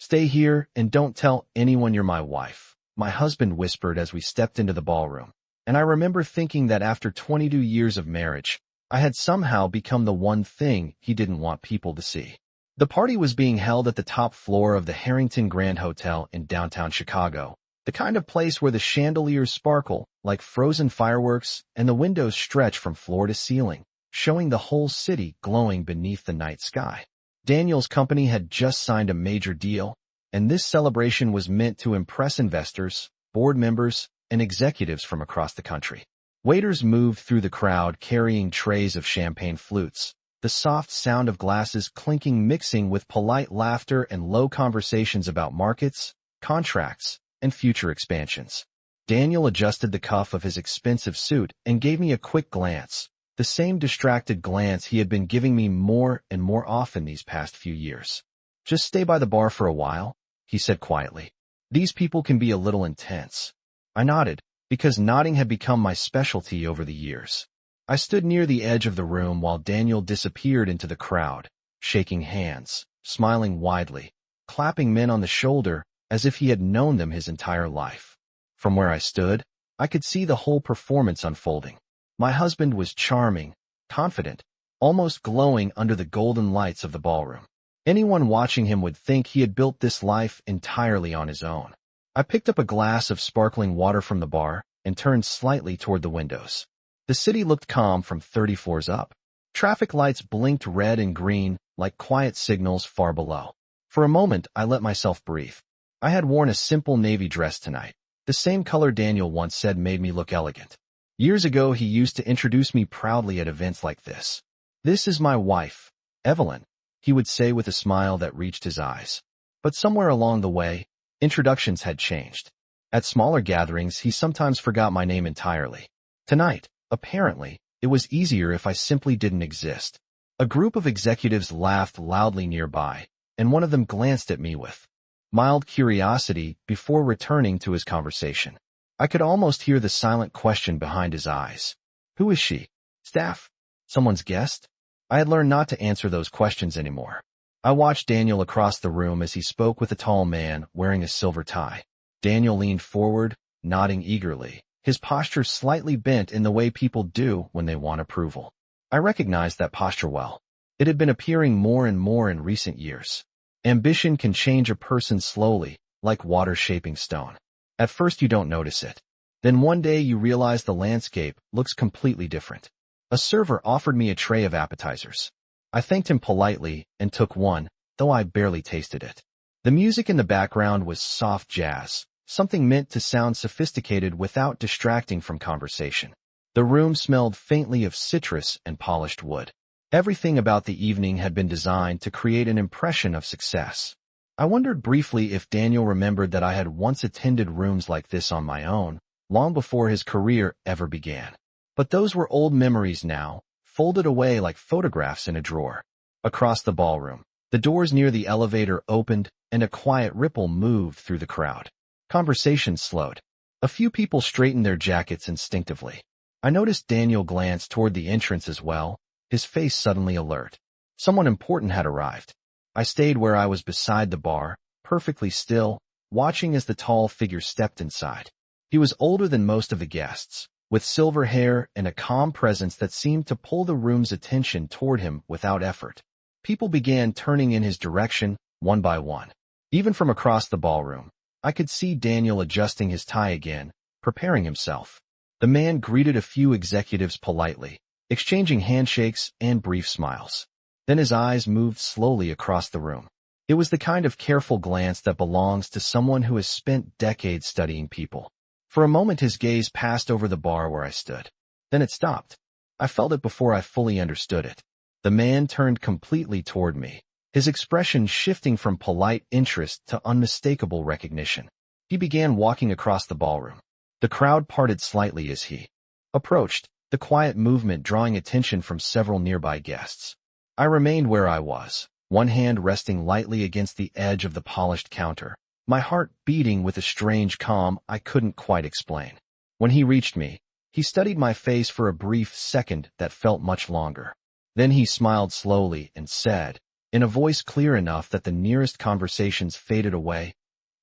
Stay here and don't tell anyone you're my wife, my husband whispered as we stepped into the ballroom. And I remember thinking that after 22 years of marriage, I had somehow become the one thing he didn't want people to see. The party was being held at the top floor of the Harrington Grand Hotel in downtown Chicago, the kind of place where the chandeliers sparkle like frozen fireworks and the windows stretch from floor to ceiling, showing the whole city glowing beneath the night sky. Daniel's company had just signed a major deal, and this celebration was meant to impress investors, board members, and executives from across the country. Waiters moved through the crowd carrying trays of champagne flutes, the soft sound of glasses clinking mixing with polite laughter and low conversations about markets, contracts, and future expansions. Daniel adjusted the cuff of his expensive suit and gave me a quick glance, the same distracted glance he had been giving me more and more often these past few years. "Just stay by the bar for a while," he said quietly. "These people can be a little intense." I nodded, because nodding had become my specialty over the years. I stood near the edge of the room while Daniel disappeared into the crowd, shaking hands, smiling widely, clapping men on the shoulder as if he had known them his entire life. From where I stood, I could see the whole performance unfolding. My husband was charming, confident, almost glowing under the golden lights of the ballroom. Anyone watching him would think he had built this life entirely on his own. I picked up a glass of sparkling water from the bar and turned slightly toward the windows. The city looked calm from 30 floors up. Traffic lights blinked red and green like quiet signals far below. For a moment, I let myself breathe. I had worn a simple navy dress tonight, the same color Daniel once said made me look elegant. Years ago, he used to introduce me proudly at events like this. "This is my wife, Evelyn," he would say with a smile that reached his eyes. But somewhere along the way, introductions had changed. At smaller gatherings, he sometimes forgot my name entirely. Tonight, apparently, it was easier if I simply didn't exist. A group of executives laughed loudly nearby, and one of them glanced at me with mild curiosity before returning to his conversation. I could almost hear the silent question behind his eyes. "Who is she? Staff? Someone's guest?" I had learned not to answer those questions anymore. I watched Daniel across the room as he spoke with a tall man wearing a silver tie. Daniel leaned forward, nodding eagerly, his posture slightly bent in the way people do when they want approval. I recognized that posture well. It had been appearing more and more in recent years. Ambition can change a person slowly, like water shaping stone. At first you don't notice it. Then one day you realize the landscape looks completely different. A server offered me a tray of appetizers. I thanked him politely and took one, though I barely tasted it. The music in the background was soft jazz, something meant to sound sophisticated without distracting from conversation. The room smelled faintly of citrus and polished wood. Everything about the evening had been designed to create an impression of success. I wondered briefly if Daniel remembered that I had once attended rooms like this on my own, long before his career ever began. But those were old memories now, folded away like photographs in a drawer. Across the ballroom, the doors near the elevator opened and a quiet ripple moved through the crowd. Conversation slowed. A few people straightened their jackets instinctively. I noticed Daniel glance toward the entrance as well, his face suddenly alert. Someone important had arrived. I stayed where I was beside the bar, perfectly still, watching as the tall figure stepped inside. He was older than most of the guests, with silver hair and a calm presence that seemed to pull the room's attention toward him without effort. People began turning in his direction, one by one. Even from across the ballroom, I could see Daniel adjusting his tie again, preparing himself. The man greeted a few executives politely, exchanging handshakes and brief smiles. Then his eyes moved slowly across the room. It was the kind of careful glance that belongs to someone who has spent decades studying people. For a moment his gaze passed over the bar where I stood. Then it stopped. I felt it before I fully understood it. The man turned completely toward me, his expression shifting from polite interest to unmistakable recognition. He began walking across the ballroom. The crowd parted slightly as he approached, the quiet movement drawing attention from several nearby guests. I remained where I was, one hand resting lightly against the edge of the polished counter, my heart beating with a strange calm I couldn't quite explain. When he reached me, he studied my face for a brief second that felt much longer. Then he smiled slowly and said, in a voice clear enough that the nearest conversations faded away.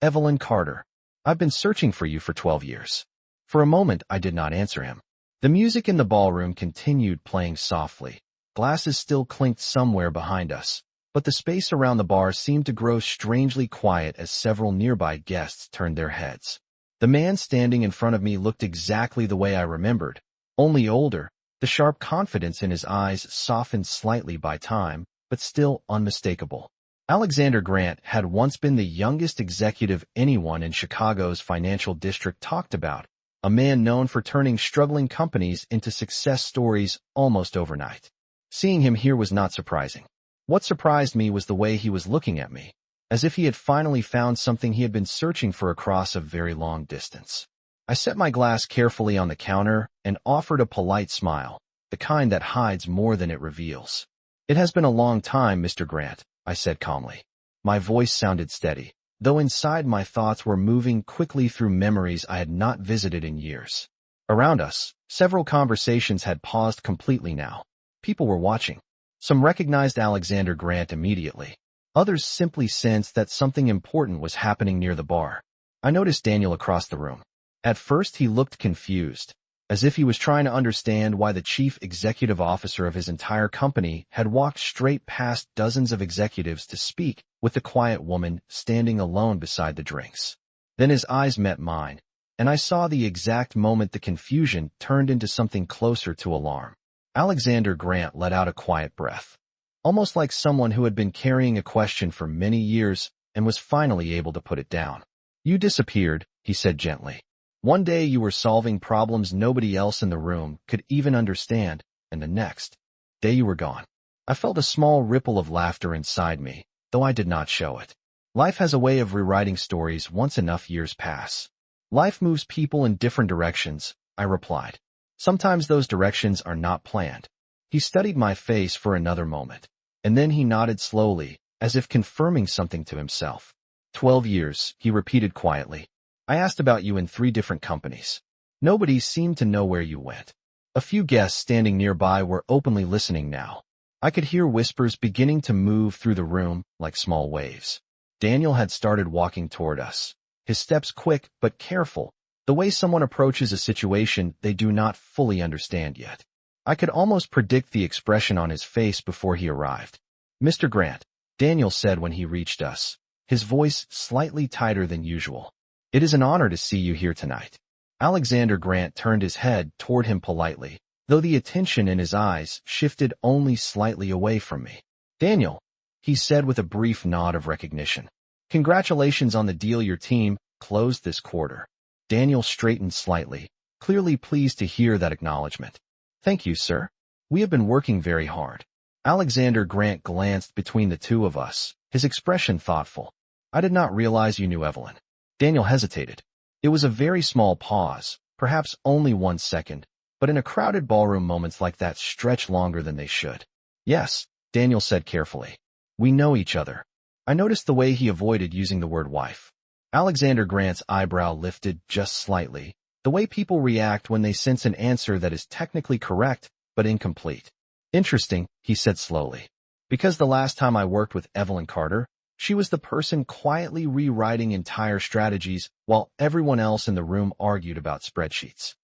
Evelyn Carter, I've been searching for you for 12 years. For a moment, I did not answer him. The music in the ballroom continued playing softly. Glasses still clinked somewhere behind us, but the space around the bar seemed to grow strangely quiet as several nearby guests turned their heads. The man standing in front of me looked exactly the way I remembered, only older. The sharp confidence in his eyes softened slightly by time, but still unmistakable. Alexander Grant had once been the youngest executive anyone in Chicago's financial district talked about, a man known for turning struggling companies into success stories almost overnight. Seeing him here was not surprising. What surprised me was the way he was looking at me, as if he had finally found something he had been searching for across a very long distance. I set my glass carefully on the counter and offered a polite smile, the kind that hides more than it reveals. It has been a long time, Mr. Grant, I said calmly. My voice sounded steady, though inside my thoughts were moving quickly through memories I had not visited in years. Around us, several conversations had paused completely now. People were watching. Some recognized Alexander Grant immediately. Others simply sensed that something important was happening near the bar. I noticed Daniel across the room. At first he looked confused, as if he was trying to understand why the chief executive officer of his entire company had walked straight past dozens of executives to speak with the quiet woman standing alone beside the drinks. Then his eyes met mine, and I saw the exact moment the confusion turned into something closer to alarm. Alexander Grant let out a quiet breath, almost like someone who had been carrying a question for many years and was finally able to put it down. You disappeared, he said gently. One day you were solving problems nobody else in the room could even understand, and the next day you were gone. I felt a small ripple of laughter inside me, though I did not show it. Life has a way of rewriting stories once enough years pass. Life moves people in different directions, I replied. Sometimes those directions are not planned. He studied my face for another moment, and then he nodded slowly, as if confirming something to himself. 12 years, he repeated quietly. I asked about you in 3 different companies. Nobody seemed to know where you went. A few guests standing nearby were openly listening now. I could hear whispers beginning to move through the room like small waves. Daniel had started walking toward us, his steps quick but careful, the way someone approaches a situation they do not fully understand yet. I could almost predict the expression on his face before he arrived. Mr. Grant, Daniel said when he reached us, his voice slightly tighter than usual. It is an honor to see you here tonight. Alexander Grant turned his head toward him politely, though the attention in his eyes shifted only slightly away from me. Daniel, he said with a brief nod of recognition. Congratulations on the deal your team closed this quarter. Daniel straightened slightly, clearly pleased to hear that acknowledgement. Thank you, sir. We have been working very hard. Alexander Grant glanced between the two of us, his expression thoughtful. I did not realize you knew Evelyn. Daniel hesitated. It was a very small pause, perhaps only 1 second, but in a crowded ballroom moments like that stretch longer than they should. Yes, Daniel said carefully. We know each other. I noticed the way he avoided using the word wife. Alexander Grant's eyebrow lifted just slightly, the way people react when they sense an answer that is technically correct but incomplete. Interesting, he said slowly. Because the last time I worked with Evelyn Carter, she was the person quietly rewriting entire strategies while everyone else in the room argued about spreadsheets.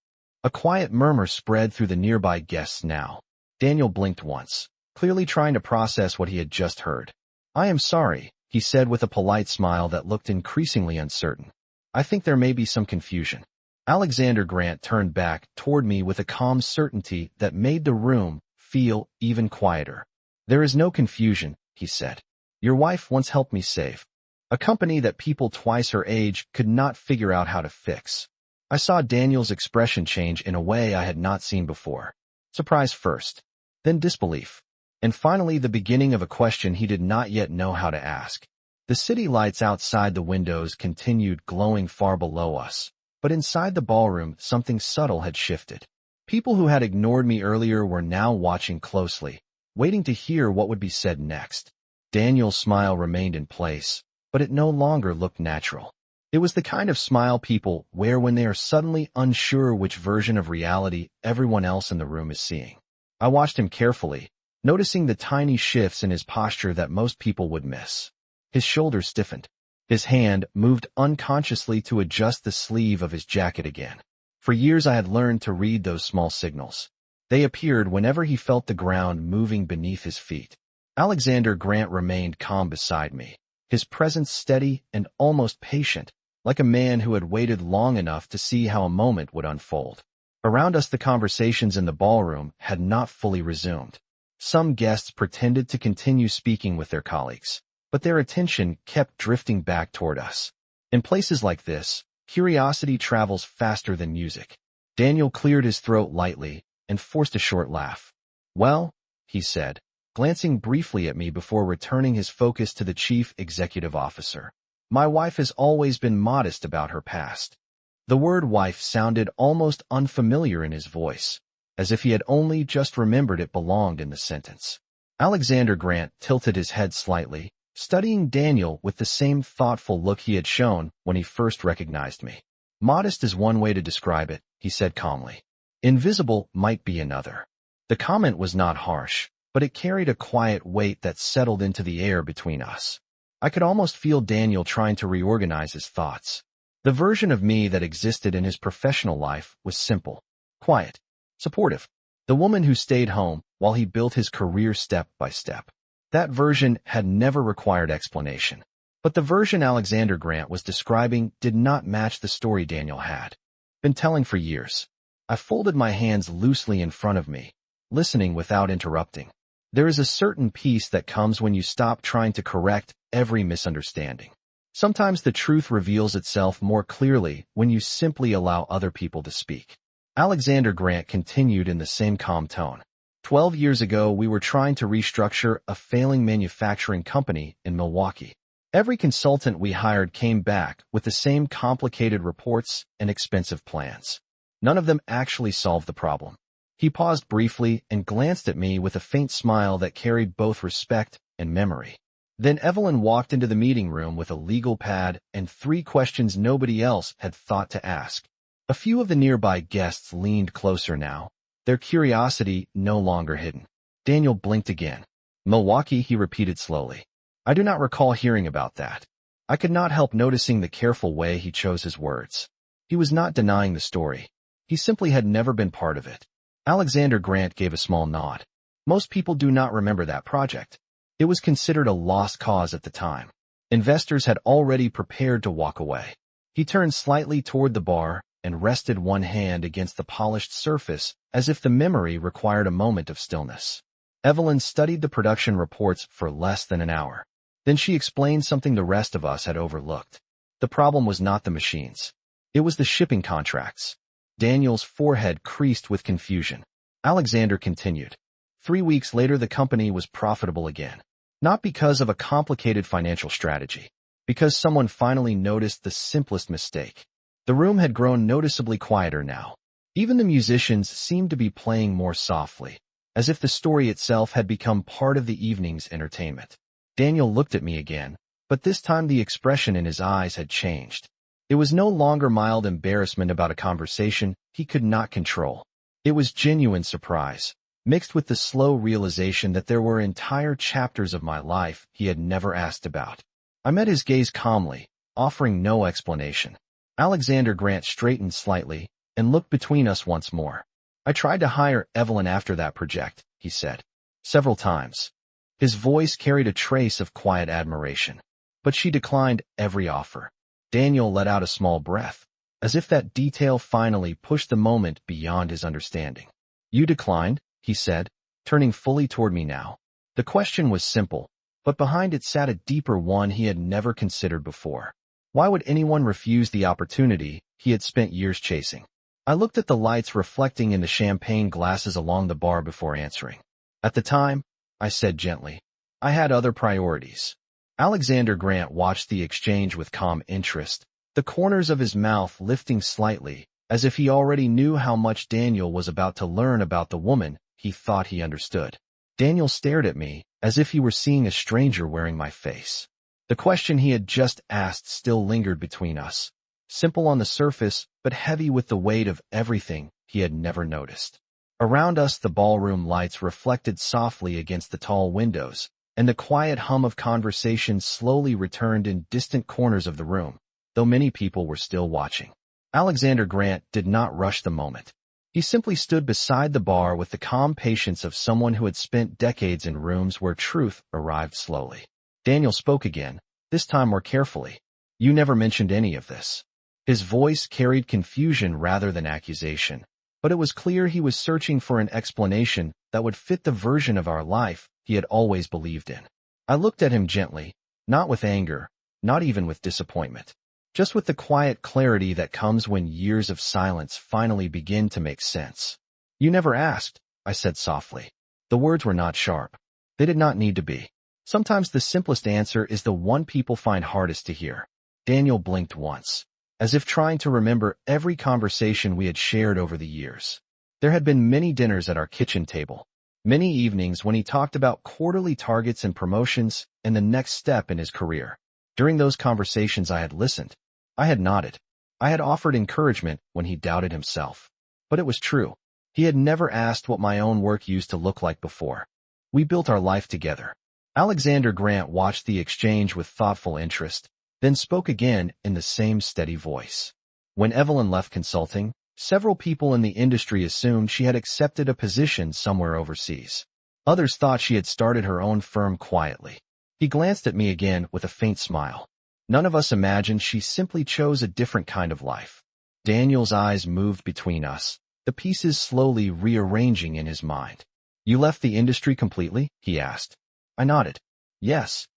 A quiet murmur spread through the nearby guests now. Daniel blinked once, clearly trying to process what he had just heard. I am sorry, he said with a polite smile that looked increasingly uncertain. I think there may be some confusion. Alexander Grant turned back toward me with a calm certainty that made the room feel even quieter. There is no confusion, he said. Your wife once helped me save a company that people twice her age could not figure out how to fix. I saw Daniel's expression change in a way I had not seen before. Surprise first, then disbelief, and finally the beginning of a question he did not yet know how to ask. The city lights outside the windows continued glowing far below us, but inside the ballroom something subtle had shifted. People who had ignored me earlier were now watching closely, waiting to hear what would be said next. Daniel's smile remained in place, but it no longer looked natural. It was the kind of smile people wear when they are suddenly unsure which version of reality everyone else in the room is seeing. I watched him carefully, noticing the tiny shifts in his posture that most people would miss. His shoulders stiffened. His hand moved unconsciously to adjust the sleeve of his jacket again. For years I had learned to read those small signals. They appeared whenever he felt the ground moving beneath his feet. Alexander Grant remained calm beside me, his presence steady and almost patient, like a man who had waited long enough to see how a moment would unfold. Around us, the conversations in the ballroom had not fully resumed. Some guests pretended to continue speaking with their colleagues, but their attention kept drifting back toward us. In places like this, curiosity travels faster than music. Daniel cleared his throat lightly and forced a short laugh. "Well," he said, glancing briefly at me before returning his focus to the chief executive officer. "My wife has always been modest about her past." The word wife sounded almost unfamiliar in his voice, as if he had only just remembered it belonged in the sentence. Alexander Grant tilted his head slightly, studying Daniel with the same thoughtful look he had shown when he first recognized me. "Modest is one way to describe it," he said calmly. "Invisible might be another." The comment was not harsh, but it carried a quiet weight that settled into the air between us. I could almost feel Daniel trying to reorganize his thoughts. The version of me that existed in his professional life was simple, quiet, supportive. The woman who stayed home while he built his career step by step. That version had never required explanation. But the version Alexander Grant was describing did not match the story Daniel had been telling for years. I folded my hands loosely in front of me, listening without interrupting. There is a certain peace that comes when you stop trying to correct every misunderstanding. Sometimes the truth reveals itself more clearly when you simply allow other people to speak. Alexander Grant continued in the same calm tone. 12 years ago, we were trying to restructure a failing manufacturing company in Milwaukee. Every consultant we hired came back with the same complicated reports and expensive plans. None of them actually solved the problem. He paused briefly and glanced at me with a faint smile that carried both respect and memory. Then Evelyn walked into the meeting room with a legal pad and 3 questions nobody else had thought to ask. A few of the nearby guests leaned closer now, their curiosity no longer hidden. Daniel blinked again. "Milwaukee," he repeated slowly. "I do not recall hearing about that." I could not help noticing the careful way he chose his words. He was not denying the story. He simply had never been part of it. Alexander Grant gave a small nod. "Most people do not remember that project. It was considered a lost cause at the time. Investors had already prepared to walk away." He turned slightly toward the bar and rested one hand against the polished surface as if the memory required a moment of stillness. Evelyn studied the production reports for less than an hour. Then she explained something the rest of us had overlooked. The problem was not the machines. It was the shipping contracts. Daniel's forehead creased with confusion. Alexander continued. 3 weeks later, the company was profitable again. Not because of a complicated financial strategy. Because someone finally noticed the simplest mistake. The room had grown noticeably quieter now. Even the musicians seemed to be playing more softly, as if the story itself had become part of the evening's entertainment. Daniel looked at me again, but this time the expression in his eyes had changed. It was no longer mild embarrassment about a conversation he could not control. It was genuine surprise, mixed with the slow realization that there were entire chapters of my life he had never asked about. I met his gaze calmly, offering no explanation. Alexander Grant straightened slightly and looked between us once more. "I tried to hire Evelyn after that project," he said. "Several times." His voice carried a trace of quiet admiration. "But she declined every offer." Daniel let out a small breath, as if that detail finally pushed the moment beyond his understanding. "You declined?" he said, turning fully toward me now. The question was simple, but behind it sat a deeper one he had never considered before. Why would anyone refuse the opportunity he had spent years chasing? I looked at the lights reflecting in the champagne glasses along the bar before answering. "At the time," I said gently, "I had other priorities." Alexander Grant watched the exchange with calm interest, the corners of his mouth lifting slightly, as if he already knew how much Daniel was about to learn about the woman he thought he understood. Daniel stared at me, as if he were seeing a stranger wearing my face. The question he had just asked still lingered between us, simple on the surface, but heavy with the weight of everything he had never noticed. Around us, the ballroom lights reflected softly against the tall windows, and the quiet hum of conversation slowly returned in distant corners of the room, though many people were still watching. Alexander Grant did not rush the moment. He simply stood beside the bar with the calm patience of someone who had spent decades in rooms where truth arrived slowly. Daniel spoke again, this time more carefully. "You never mentioned any of this." His voice carried confusion rather than accusation, but it was clear he was searching for an explanation that would fit the version of our life he had always believed in. I looked at him gently, not with anger, not even with disappointment, just with the quiet clarity that comes when years of silence finally begin to make sense. "You never asked," I said softly. The words were not sharp. They did not need to be. Sometimes the simplest answer is the one people find hardest to hear. Daniel blinked once, as if trying to remember every conversation we had shared over the years. There had been many dinners at our kitchen table, many evenings when he talked about quarterly targets and promotions and the next step in his career. During those conversations I had listened. I had nodded. I had offered encouragement when he doubted himself. But it was true. He had never asked what my own work used to look like before. We built our life together. Alexander Grant watched the exchange with thoughtful interest, then spoke again in the same steady voice. "When Evelyn left consulting, several people in the industry assumed she had accepted a position somewhere overseas. Others thought she had started her own firm quietly." He glanced at me again with a faint smile. "None of us imagined she simply chose a different kind of life." Daniel's eyes moved between us, the pieces slowly rearranging in his mind. "You left the industry completely?" he asked. I nodded. "Yes."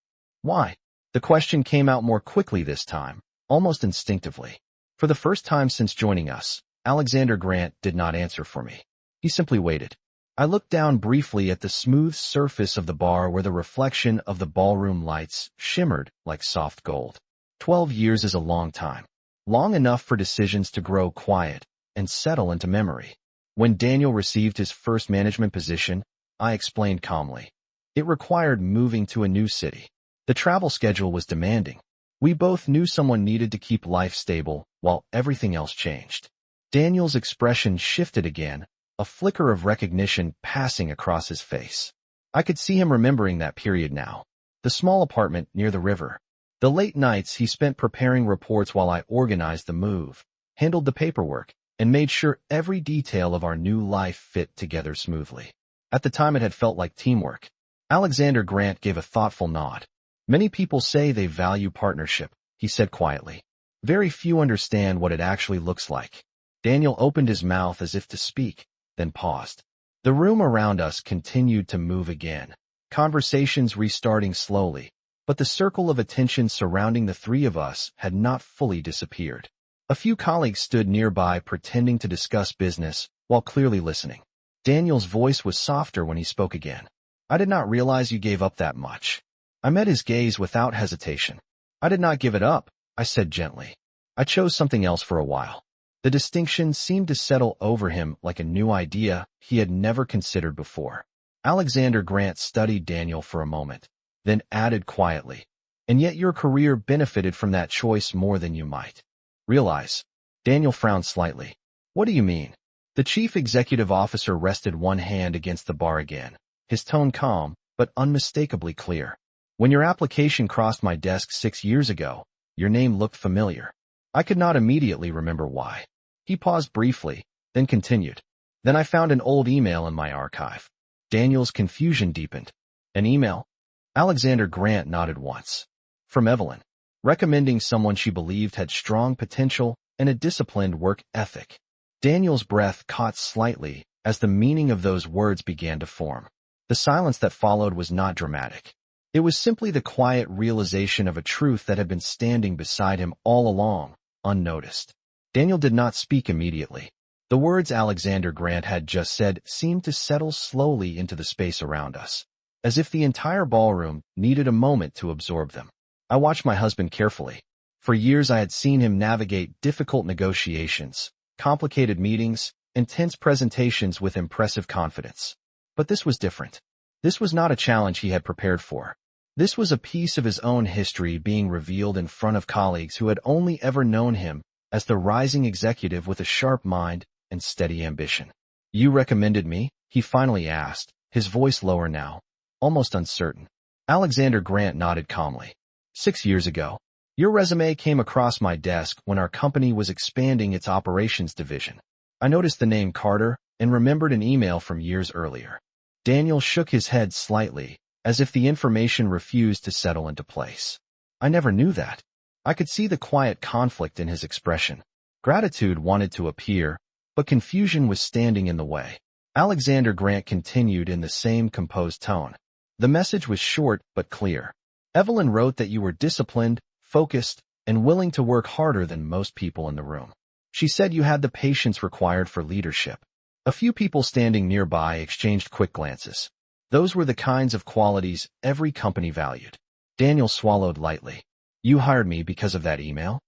"Why?" The question came out more quickly this time, almost instinctively. For the first time since joining us, Alexander Grant did not answer for me. He simply waited. I looked down briefly at the smooth surface of the bar where the reflection of the ballroom lights shimmered like soft gold. 12 years is a long time. Long enough for decisions to grow quiet and settle into memory. When Daniel received his first management position, I explained calmly. It required moving to a new city. The travel schedule was demanding. We both knew someone needed to keep life stable while everything else changed. Daniel's expression shifted again, a flicker of recognition passing across his face. I could see him remembering that period now. The small apartment near the river. The late nights he spent preparing reports while I organized the move, handled the paperwork, and made sure every detail of our new life fit together smoothly. At the time it had felt like teamwork. Alexander Grant gave a thoughtful nod. "Many people say they value partnership," he said quietly. "Very few understand what it actually looks like." Daniel opened his mouth as if to speak, then paused. The room around us continued to move again, conversations restarting slowly, but the circle of attention surrounding the three of us had not fully disappeared. A few colleagues stood nearby pretending to discuss business while clearly listening. Daniel's voice was softer when he spoke again. "I did not realize you gave up that much." I met his gaze without hesitation. "I did not give it up," I said gently. "I chose something else for a while." The distinction seemed to settle over him like a new idea he had never considered before. Alexander Grant studied Daniel for a moment, then added quietly, "And yet your career benefited from that choice more than you might realize." Daniel frowned slightly. "What do you mean?" The chief executive officer rested one hand against the bar again, his tone calm, but unmistakably clear. "When your application crossed my desk 6 years ago, your name looked familiar. I could not immediately remember why." He paused briefly, then continued. "Then I found an old email in my archive." Daniel's confusion deepened. "An email?" Alexander Grant nodded once. "From Evelyn, recommending someone she believed had strong potential and a disciplined work ethic." Daniel's breath caught slightly as the meaning of those words began to form. The silence that followed was not dramatic. It was simply the quiet realization of a truth that had been standing beside him all along, unnoticed. Daniel did not speak immediately. The words Alexander Grant had just said seemed to settle slowly into the space around us, as if the entire ballroom needed a moment to absorb them. I watched my husband carefully. For years I had seen him navigate difficult negotiations, complicated meetings, and tense presentations with impressive confidence. But this was different. This was not a challenge he had prepared for. This was a piece of his own history being revealed in front of colleagues who had only ever known him as the rising executive with a sharp mind and steady ambition. You recommended me? He finally asked, his voice lower now, almost uncertain. Alexander Grant nodded calmly. 6 years ago. Your resume came across my desk when our company was expanding its operations division. I noticed the name Carter and remembered an email from years earlier. Daniel shook his head slightly, as if the information refused to settle into place. I never knew that. I could see the quiet conflict in his expression. Gratitude wanted to appear, but confusion was standing in the way. Alexander Grant continued in the same composed tone. The message was short but clear. Evelyn wrote that you were disciplined, focused, and willing to work harder than most people in the room. She said you had the patience required for leadership. A few people standing nearby exchanged quick glances. Those were the kinds of qualities every company valued. Daniel swallowed lightly. You hired me because of that email?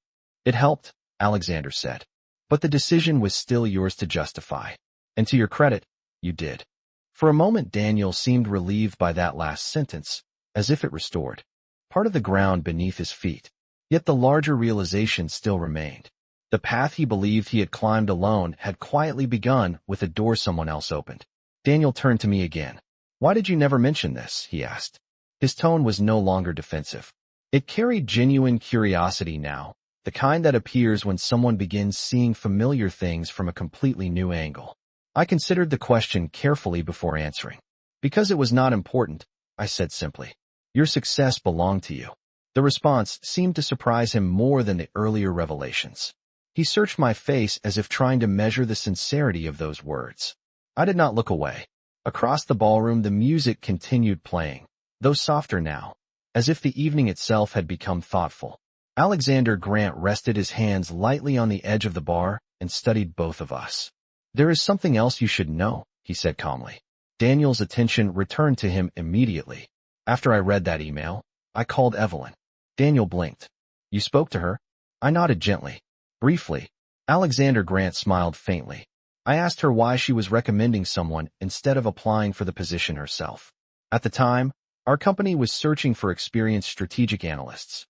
It helped, Alexander said. But the decision was still yours to justify. And to your credit, you did. For a moment Daniel seemed relieved by that last sentence, as if it restored part of the ground beneath his feet. Yet the larger realization still remained. The path he believed he had climbed alone had quietly begun with a door someone else opened. Daniel turned to me again. Why did you never mention this? He asked. His tone was no longer defensive. It carried genuine curiosity now, the kind that appears when someone begins seeing familiar things from a completely new angle. I considered the question carefully before answering. Because it was not important, I said simply. Your success belonged to you. The response seemed to surprise him more than the earlier revelations. He searched my face as if trying to measure the sincerity of those words. I did not look away. Across the ballroom the music continued playing, though softer now, as if the evening itself had become thoughtful. Alexander Grant rested his hands lightly on the edge of the bar and studied both of us. There is something else you should know, he said calmly. Daniel's attention returned to him immediately. After I read that email, I called Evelyn. Daniel blinked. You spoke to her? I nodded gently. Briefly. Alexander Grant smiled faintly. I asked her why she was recommending someone instead of applying for the position herself. At the time, our company was searching for experienced strategic analysts.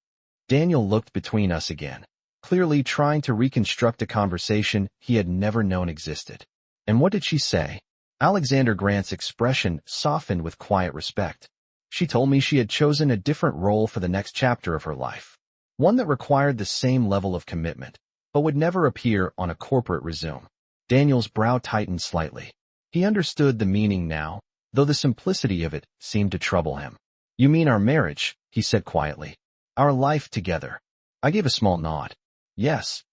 Daniel looked between us again, clearly trying to reconstruct a conversation he had never known existed. And what did she say? Alexander Grant's expression softened with quiet respect. She told me she had chosen a different role for the next chapter of her life, one that required the same level of commitment, but would never appear on a corporate resume. Daniel's brow tightened slightly. He understood the meaning now, though the simplicity of it seemed to trouble him. You mean our marriage, he said quietly. Our life together. I gave a small nod. Yes.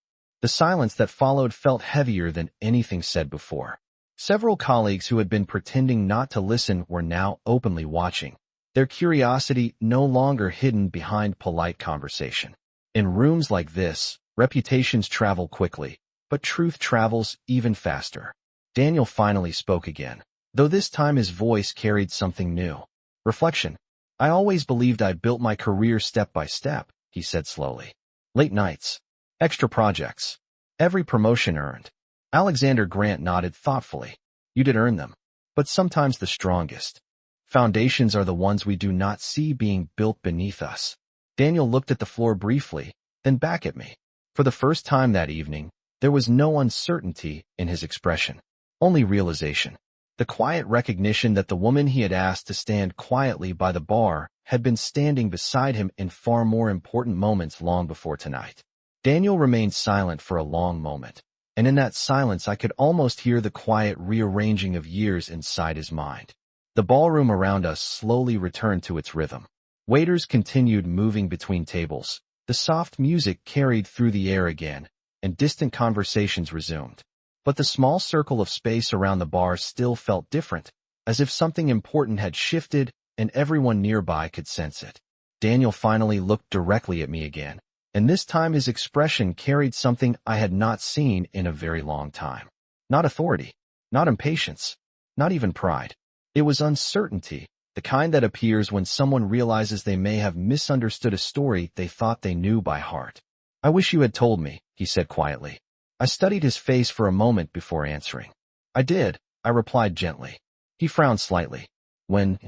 The silence that followed felt heavier than anything said before. Several colleagues who had been pretending not to listen were now openly watching, their curiosity no longer hidden behind polite conversation. In rooms like this, reputations travel quickly, but truth travels even faster. Daniel finally spoke again, though this time his voice carried something new. Reflection. I always believed I built my career step by step, he said slowly. Late nights. Extra projects. Every promotion earned. Alexander Grant nodded thoughtfully. You did earn them. But sometimes the strongest foundations are the ones we do not see being built beneath us. Daniel looked at the floor briefly, then back at me. For the first time that evening, there was no uncertainty in his expression, only realization. The quiet recognition that the woman he had asked to stand quietly by the bar had been standing beside him in far more important moments long before tonight. Daniel remained silent for a long moment, and in that silence I could almost hear the quiet rearranging of years inside his mind. The ballroom around us slowly returned to its rhythm. Waiters continued moving between tables. The soft music carried through the air again, and distant conversations resumed. But the small circle of space around the bar still felt different, as if something important had shifted and everyone nearby could sense it. Daniel finally looked directly at me again, and this time his expression carried something I had not seen in a very long time. Not authority, not impatience, not even pride. It was uncertainty, the kind that appears when someone realizes they may have misunderstood a story they thought they knew by heart. I wish you had told me, he said quietly. I studied his face for a moment before answering. I did, I replied gently. He frowned slightly. When?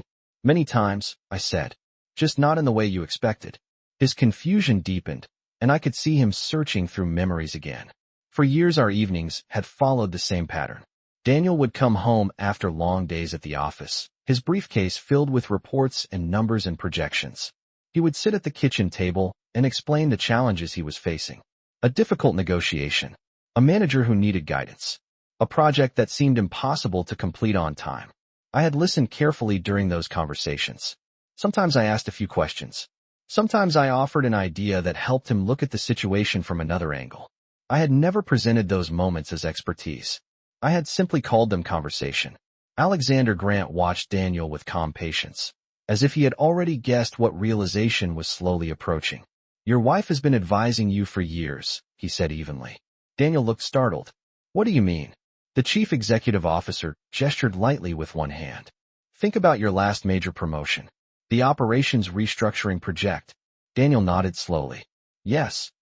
Many times, I said. Just not in the way you expected. His confusion deepened, and I could see him searching through memories again. For years our evenings had followed the same pattern. Daniel would come home after long days at the office, his briefcase filled with reports and numbers and projections. He would sit at the kitchen table and explain the challenges he was facing. A difficult negotiation, a manager who needed guidance, a project that seemed impossible to complete on time. I had listened carefully during those conversations. Sometimes I asked a few questions. Sometimes I offered an idea that helped him look at the situation from another angle. I had never presented those moments as expertise. I had simply called them conversation. Alexander Grant watched Daniel with calm patience, as if he had already guessed what realization was slowly approaching. "Your wife has been advising you for years," he said evenly. Daniel looked startled. "What do you mean?" The chief executive officer gestured lightly with one hand. "Think about your last major promotion. The operations restructuring project." Daniel nodded slowly. "Yes."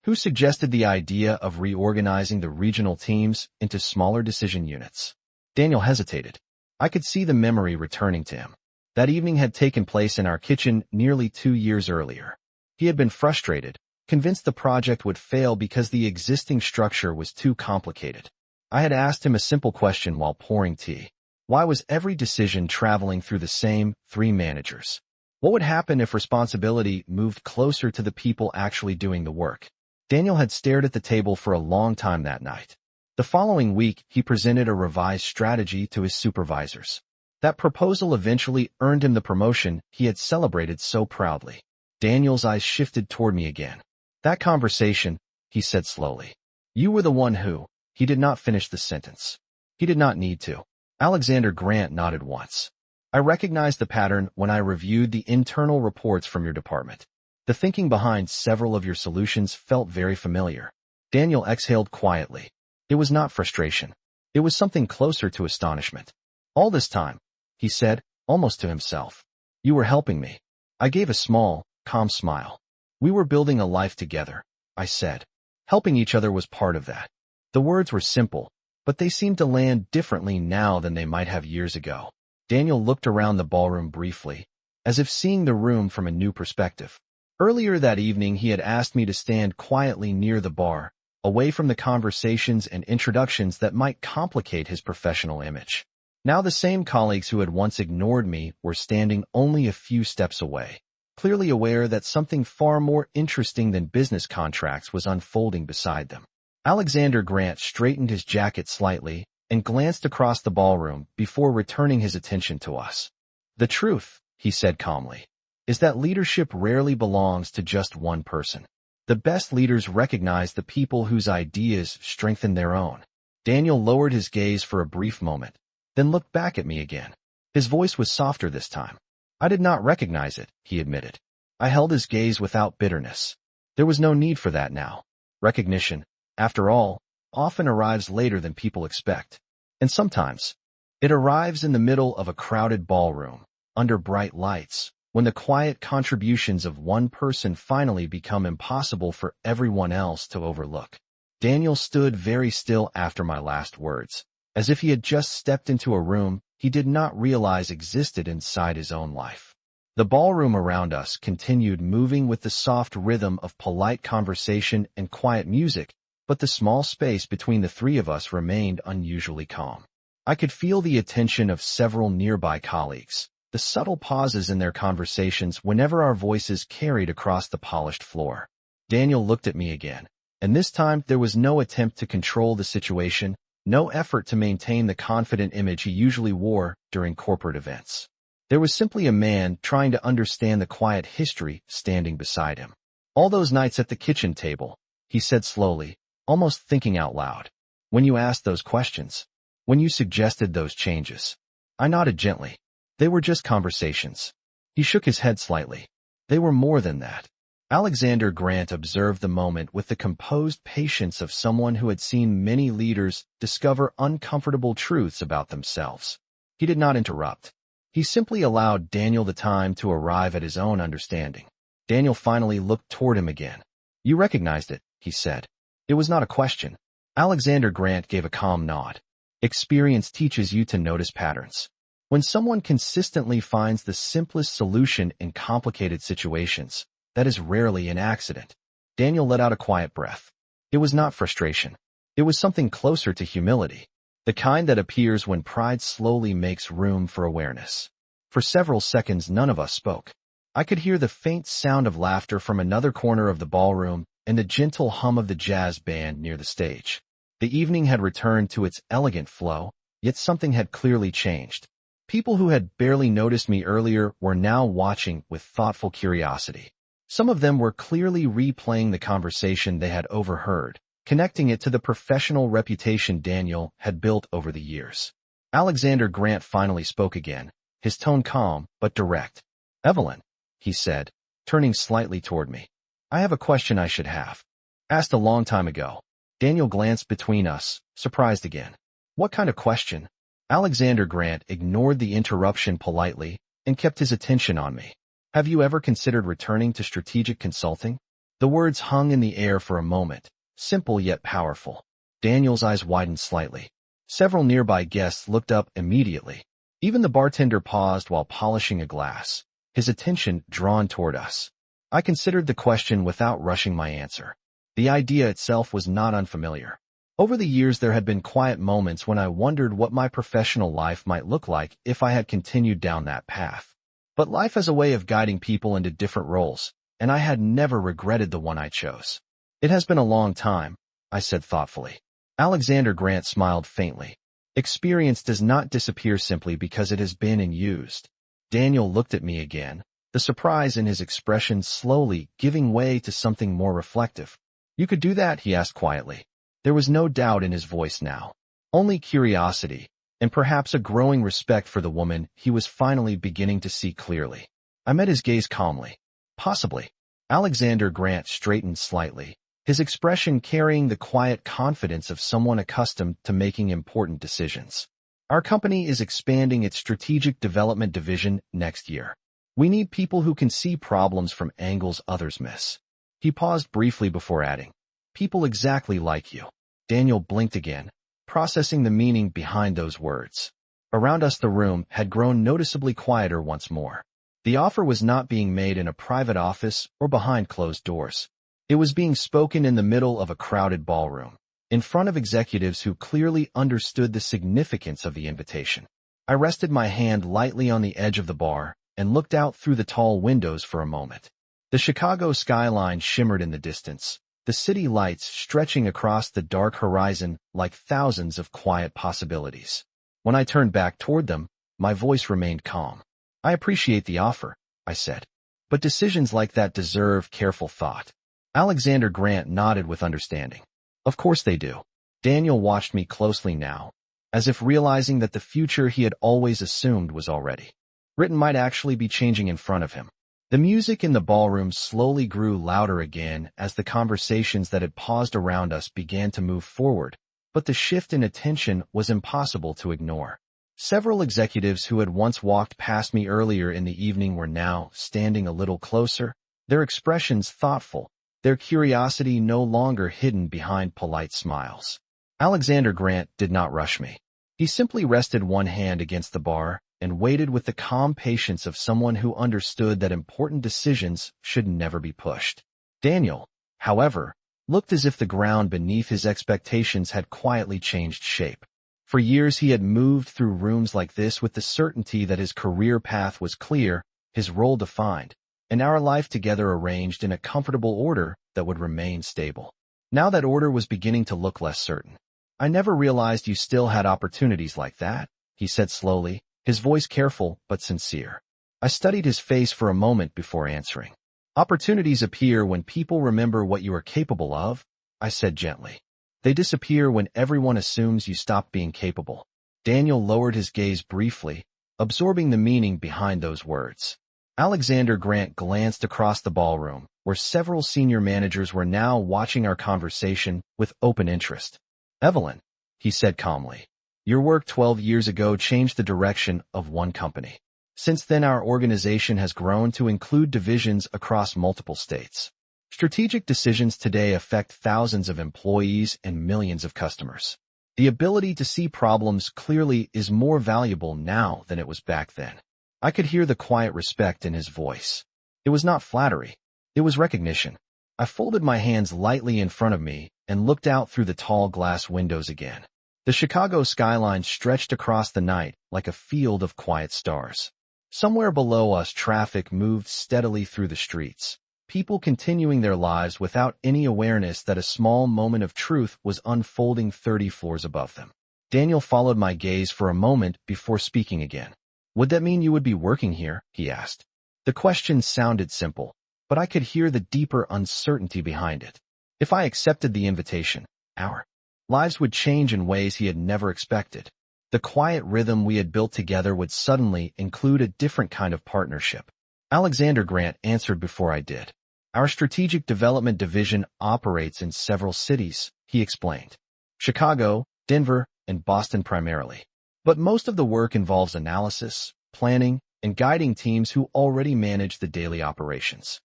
"Who suggested the idea of reorganizing the regional teams into smaller decision units?" Daniel hesitated. I could see the memory returning to him. That evening had taken place in our kitchen nearly 2 years earlier. He had been frustrated, convinced the project would fail because the existing structure was too complicated. I had asked him a simple question while pouring tea. Why was every decision traveling through the same 3 managers? What would happen if responsibility moved closer to the people actually doing the work? Daniel had stared at the table for a long time that night. The following week, he presented a revised strategy to his supervisors. That proposal eventually earned him the promotion he had celebrated so proudly. Daniel's eyes shifted toward me again. "That conversation," he said slowly. "You were the one who—" He did not finish the sentence. He did not need to. Alexander Grant nodded once. "I recognized the pattern when I reviewed the internal reports from your department. The thinking behind several of your solutions felt very familiar." Daniel exhaled quietly. It was not frustration. It was something closer to astonishment. "All this time," he said, almost to himself, "you were helping me." I gave a small, calm smile. "We were building a life together," I said. Helping each other was part of that. The words were simple, but they seemed to land differently now than they might have years ago. Daniel looked around the ballroom briefly, as if seeing the room from a new perspective. Earlier that evening, he had asked me to stand quietly near the bar, away from the conversations and introductions that might complicate his professional image. Now the same colleagues who had once ignored me were standing only a few steps away, clearly aware that something far more interesting than business contracts was unfolding beside them. Alexander Grant straightened his jacket slightly and glanced across the ballroom before returning his attention to us. "The truth," he said calmly, "is that leadership rarely belongs to just one person. The best leaders recognize the people whose ideas strengthen their own." Daniel lowered his gaze for a brief moment, then looked back at me again. His voice was softer this time. "I did not recognize it," he admitted. I held his gaze without bitterness. There was no need for that now. Recognition, after all, often arrives later than people expect. And sometimes, it arrives in the middle of a crowded ballroom, under bright lights, when the quiet contributions of one person finally become impossible for everyone else to overlook. Daniel stood very still after my last words, as if he had just stepped into a room he did not realize existed inside his own life. The ballroom around us continued moving with the soft rhythm of polite conversation and quiet music, but the small space between the 3 of us remained unusually calm. I could feel the attention of several nearby colleagues, the subtle pauses in their conversations whenever our voices carried across the polished floor. Daniel looked at me again, and this time there was no attempt to control the situation, no effort to maintain the confident image he usually wore during corporate events. There was simply a man trying to understand the quiet history standing beside him. "All those nights at the kitchen table," he said slowly, almost thinking out loud. "When you asked those questions, when you suggested those changes." I nodded gently. "They were just conversations." He shook his head slightly. "They were more than that." Alexander Grant observed the moment with the composed patience of someone who had seen many leaders discover uncomfortable truths about themselves. He did not interrupt. He simply allowed Daniel the time to arrive at his own understanding. Daniel finally looked toward him again. "You recognized it," he said. It was not a question. Alexander Grant gave a calm nod. "Experience teaches you to notice patterns. When someone consistently finds the simplest solution in complicated situations, that is rarely an accident." Daniel let out a quiet breath. It was not frustration. It was something closer to humility. the kind that appears when pride slowly makes room for awareness. For several seconds, none of us spoke. I could hear the faint sound of laughter from another corner of the ballroom and the gentle hum of the jazz band near the stage. The evening had returned to its elegant flow, yet something had clearly changed. People who had barely noticed me earlier were now watching with thoughtful curiosity. Some of them were clearly replaying the conversation they had overheard, connecting it to the professional reputation Daniel had built over the years. Alexander Grant finally spoke again, his tone calm but direct. "Evelyn," he said, turning slightly toward me. "I have a question I should have asked a long time ago." Daniel glanced between us, surprised again. "What kind of question?" Alexander Grant ignored the interruption politely and kept his attention on me. "Have you ever considered returning to strategic consulting?" The words hung in the air for a moment, simple yet powerful. Daniel's eyes widened slightly. Several nearby guests looked up immediately. Even the bartender paused while polishing a glass, his attention drawn toward us. I considered the question without rushing my answer. The idea itself was not unfamiliar. Over the years there had been quiet moments when I wondered what my professional life might look like if I had continued down that path. But life has a way of guiding people into different roles, and I had never regretted the one I chose. "It has been a long time," I said thoughtfully. Alexander Grant smiled faintly. "Experience does not disappear simply because it has been and used." Daniel looked at me again, the surprise in his expression slowly giving way to something more reflective. "You could do that?" he asked quietly. There was no doubt in his voice now, only curiosity, and perhaps a growing respect for the woman he was finally beginning to see clearly. I met his gaze calmly. "Possibly." Alexander Grant straightened slightly, his expression carrying the quiet confidence of someone accustomed to making important decisions. "Our company is expanding its strategic development division next year. We need people who can see problems from angles others miss." He paused briefly before adding, "People exactly like you." Daniel blinked again, processing the meaning behind those words. Around us the room had grown noticeably quieter once more. The offer was not being made in a private office or behind closed doors. It was being spoken in the middle of a crowded ballroom, in front of executives who clearly understood the significance of the invitation. I rested my hand lightly on the edge of the bar and looked out through the tall windows for a moment. The Chicago skyline shimmered in the distance, the city lights stretching across the dark horizon like thousands of quiet possibilities. When I turned back toward them, my voice remained calm. "I appreciate the offer," I said, "but decisions like that deserve careful thought." Alexander Grant nodded with understanding. "Of course they do." Daniel watched me closely now, as if realizing that the future he had always assumed was already written might actually be changing in front of him. The music in the ballroom slowly grew louder again as the conversations that had paused around us began to move forward, but the shift in attention was impossible to ignore. Several executives who had once walked past me earlier in the evening were now standing a little closer, their expressions thoughtful, their curiosity no longer hidden behind polite smiles. Alexander Grant did not rush me. He simply rested one hand against the bar and waited with the calm patience of someone who understood that important decisions should never be pushed. Daniel, however, looked as if the ground beneath his expectations had quietly changed shape. For years he had moved through rooms like this with the certainty that his career path was clear, his role defined, and our life together arranged in a comfortable order that would remain stable. Now that order was beginning to look less certain. "I never realized you still had opportunities like that," he said slowly, his voice careful but sincere. I studied his face for a moment before answering. "Opportunities appear when people remember what you are capable of," I said gently. "They disappear when everyone assumes you stop being capable." Daniel lowered his gaze briefly, absorbing the meaning behind those words. Alexander Grant glanced across the ballroom, where several senior managers were now watching our conversation with open interest. "Evelyn," he said calmly, "your work 12 years ago changed the direction of one company. Since then our organization has grown to include divisions across multiple states. Strategic decisions today affect thousands of employees and millions of customers. The ability to see problems clearly is more valuable now than it was back then." I could hear the quiet respect in his voice. It was not flattery. It was recognition. I folded my hands lightly in front of me and looked out through the tall glass windows again. The Chicago skyline stretched across the night like a field of quiet stars. Somewhere below us, traffic moved steadily through the streets, people continuing their lives without any awareness that a small moment of truth was unfolding 30 floors above them. Daniel followed my gaze for a moment before speaking again. "Would that mean you would be working here?" he asked. The question sounded simple, but I could hear the deeper uncertainty behind it. If I accepted the invitation, our lives would change in ways he had never expected. The quiet rhythm we had built together would suddenly include a different kind of partnership. Alexander Grant answered before I did. "Our strategic development division operates in several cities," he explained. "Chicago, Denver, and Boston primarily. But most of the work involves analysis, planning, and guiding teams who already manage the daily operations."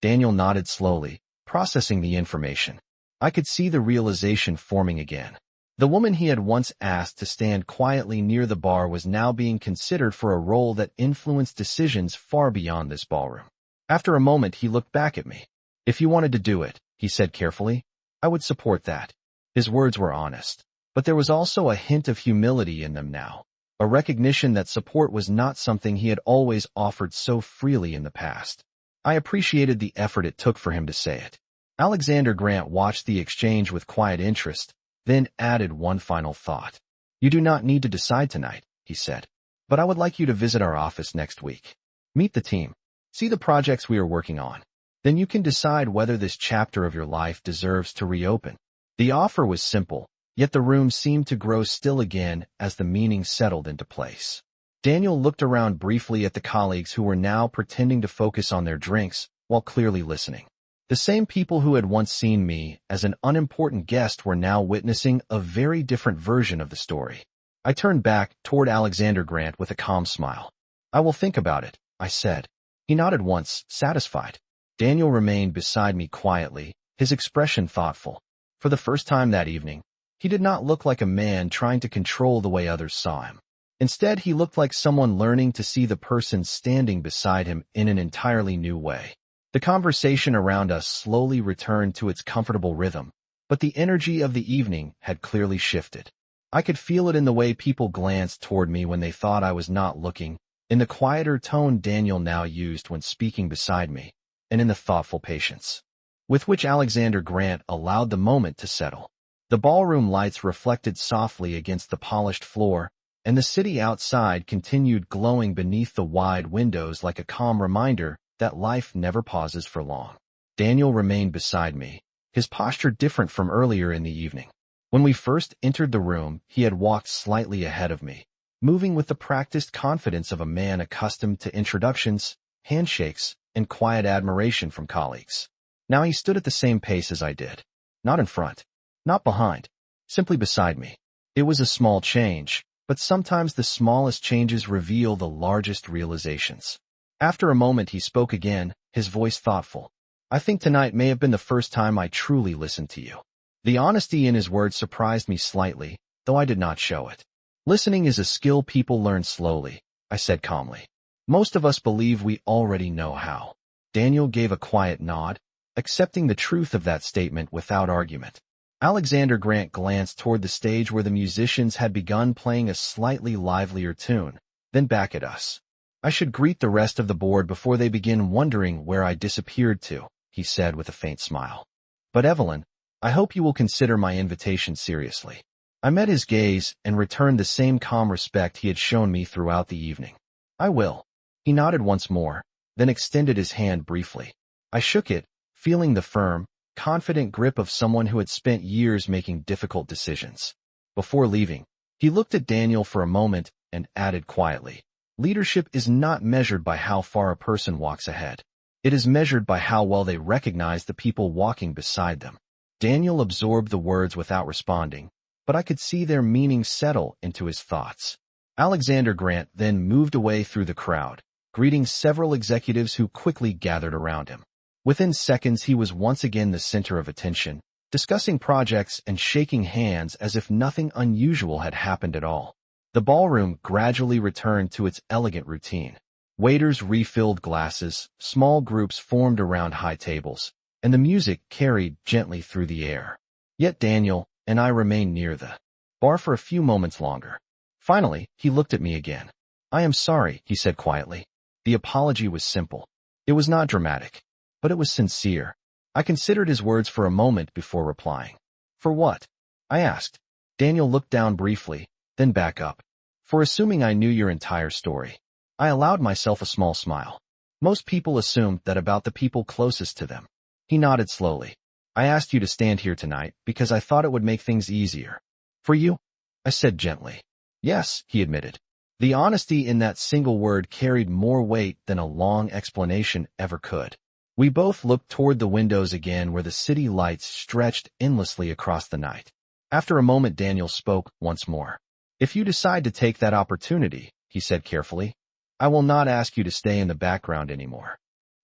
Daniel nodded slowly, processing the information. I could see the realization forming again. The woman he had once asked to stand quietly near the bar was now being considered for a role that influenced decisions far beyond this ballroom. After a moment, he looked back at me. "If you wanted to do it," he said carefully, "I would support that." His words were honest, but there was also a hint of humility in them now, a recognition that support was not something he had always offered so freely in the past. I appreciated the effort it took for him to say it. Alexander Grant watched the exchange with quiet interest, then added one final thought. "You do not need to decide tonight," he said, "but I would like you to visit our office next week. Meet the team. See the projects we are working on. Then you can decide whether this chapter of your life deserves to reopen." The offer was simple, yet the room seemed to grow still again as the meaning settled into place. Daniel looked around briefly at the colleagues who were now pretending to focus on their drinks while clearly listening. The same people who had once seen me as an unimportant guest were now witnessing a very different version of the story. I turned back toward Alexander Grant with a calm smile. "I will think about it," I said. He nodded once, satisfied. Daniel remained beside me quietly, his expression thoughtful. For the first time that evening, he did not look like a man trying to control the way others saw him. Instead, he looked like someone learning to see the person standing beside him in an entirely new way. The conversation around us slowly returned to its comfortable rhythm, but the energy of the evening had clearly shifted. I could feel it in the way people glanced toward me when they thought I was not looking, in the quieter tone Daniel now used when speaking beside me, and in the thoughtful patience with which Alexander Grant allowed the moment to settle. The ballroom lights reflected softly against the polished floor, and the city outside continued glowing beneath the wide windows like a calm reminder that life never pauses for long. Daniel remained beside me, his posture different from earlier in the evening. When we first entered the room, he had walked slightly ahead of me, moving with the practiced confidence of a man accustomed to introductions, handshakes, and quiet admiration from colleagues. Now he stood at the same pace as I did, not in front, not behind, simply beside me. It was a small change, but sometimes the smallest changes reveal the largest realizations. After a moment he spoke again, his voice thoughtful. "I think tonight may have been the first time I truly listened to you." The honesty in his words surprised me slightly, though I did not show it. "Listening is a skill people learn slowly," I said calmly. "Most of us believe we already know how." Daniel gave a quiet nod, accepting the truth of that statement without argument. Alexander Grant glanced toward the stage where the musicians had begun playing a slightly livelier tune, then back at us. "I should greet the rest of the board before they begin wondering where I disappeared to," he said with a faint smile. "But Evelyn, I hope you will consider my invitation seriously." I met his gaze and returned the same calm respect he had shown me throughout the evening. "I will." He nodded once more, then extended his hand briefly. I shook it, feeling the firm, confident grip of someone who had spent years making difficult decisions. Before leaving, he looked at Daniel for a moment and added quietly, "Leadership is not measured by how far a person walks ahead. It is measured by how well they recognize the people walking beside them." Daniel absorbed the words without responding, but I could see their meaning settle into his thoughts. Alexander Grant then moved away through the crowd, greeting several executives who quickly gathered around him. Within seconds, he was once again the center of attention, discussing projects and shaking hands as if nothing unusual had happened at all. The ballroom gradually returned to its elegant routine. Waiters refilled glasses, small groups formed around high tables, and the music carried gently through the air. Yet Daniel and I remained near the bar for a few moments longer. Finally, he looked at me again. I am sorry, he said quietly. The apology was simple. It was not dramatic, but it was sincere. I considered his words for a moment before replying. For what? I asked. Daniel looked down briefly, then back up. For assuming I knew your entire story. I allowed myself a small smile. Most people assume that about the people closest to them. He nodded slowly. I asked you to stand here tonight because I thought it would make things easier. For you? I said gently. Yes, he admitted. The honesty in that single word carried more weight than a long explanation ever could. We both looked toward the windows again where the city lights stretched endlessly across the night. After a moment, Daniel spoke once more. If you decide to take that opportunity, he said carefully, I will not ask you to stay in the background anymore.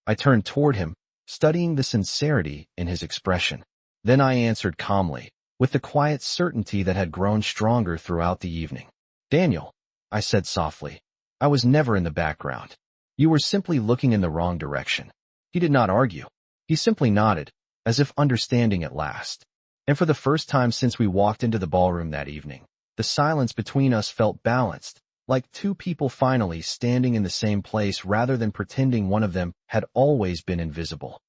I turned toward him, studying the sincerity in his expression. Then I answered calmly, with the quiet certainty that had grown stronger throughout the evening. Daniel, I said softly, I was never in the background. You were simply looking in the wrong direction. He did not argue. He simply nodded, as if understanding at last. And for the first time since we walked into the ballroom that evening, the silence between us felt balanced, like two people finally standing in the same place rather than pretending one of them had always been invisible.